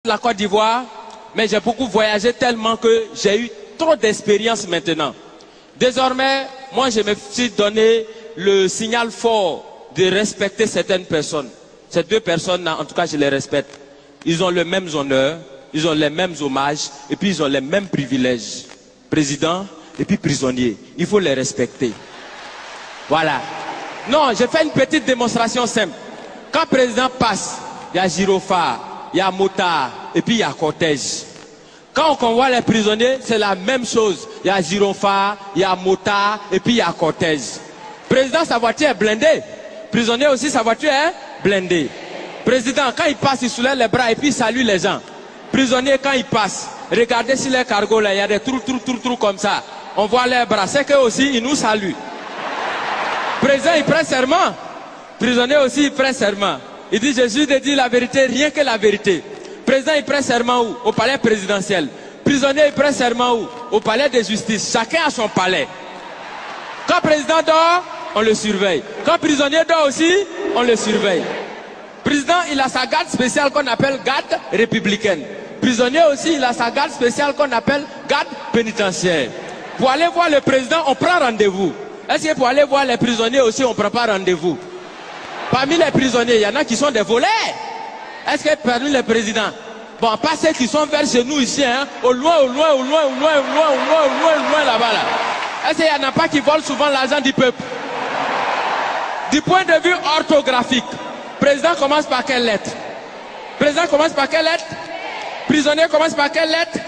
la Côte d'Ivoire, mais j'ai beaucoup voyagé tellement que j'ai eu trop d'expérience maintenant. Désormais, moi je me suis donné le signal fort de respecter certaines personnes. Ces deux personnes-là, en tout cas je les respecte. Ils ont les mêmes honneurs, ils ont les mêmes hommages et puis ils ont les mêmes privilèges. Président et puis prisonnier. Il faut les respecter. Voilà. Non, je fais une petite démonstration simple. Quand le président passe, il y a gyrophare, il y a motard et puis il y a cortège. Quand on convoie les prisonniers, c'est la même chose. Il y a gyrophare, il y a motard et puis il y a cortège. Président, sa voiture est blindée. Prisonnier aussi, sa voiture est blindée. Président, quand il passe, il soulève les bras et puis il salue les gens. Prisonnier, quand il passe, regardez sur les cargos là, il y a des trous comme ça. On voit les bras, c'est qu'eux aussi, ils nous saluent. Président, il prête serment. Prisonnier aussi, il prête serment. Il dit, Jésus de dire la vérité, rien que la vérité. Président, il prête serment où? Au palais présidentiel. Prisonnier, il prête serment où? Au palais de justice. Chacun a son palais. Quand le président dort, on le surveille. Quand le prisonnier dort aussi, on le surveille. Président, il a sa garde spéciale qu'on appelle garde républicaine. Prisonnier aussi, il a sa garde spéciale qu'on appelle garde pénitentiaire. Pour aller voir le président, on prend rendez-vous. Est-ce que pour aller voir les prisonniers aussi, on ne prend pas rendez-vous? Parmi les prisonniers, il y en a qui sont des voleurs. Est-ce que parmi les présidents, bon, pas ceux qui sont vers chez nous ici, hein, au loin là-bas, là. Est-ce qu'il n'y en a pas qui volent souvent l'argent du peuple? Du point de vue orthographique, président commence par quelle lettre? Président commence par quelle lettre? Prisonnier commence par quelle lettre?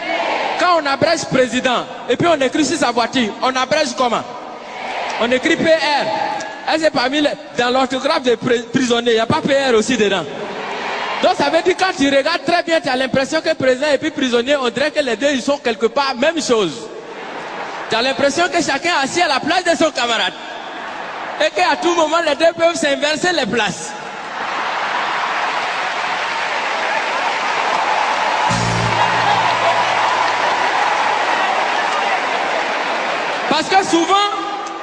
Quand on abrège président, et puis on écrit sur sa voiture, on abrège comment? On écrit PR. Est-ce que parmi les, dans l'orthographe des prisonniers, il n'y a pas PR aussi dedans? Donc ça veut dire quand tu regardes très bien, tu as l'impression que président et puis prisonnier, on dirait que les deux ils sont quelque part même chose. Tu as l'impression que chacun est assis à la place de son camarade. Et qu'à tout moment, les deux peuvent s'inverser les places. Parce que souvent,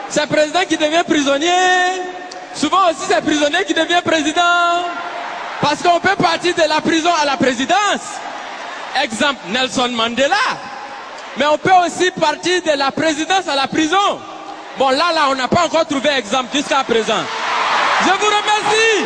c'est le président qui devient prisonnier. Souvent aussi, c'est le prisonnier qui devient président. Parce qu'on peut partir de la prison à la présidence. Exemple, Nelson Mandela. Mais on peut aussi partir de la présidence à la prison. Bon, là, on n'a pas encore trouvé exemple jusqu'à présent. Je vous remercie.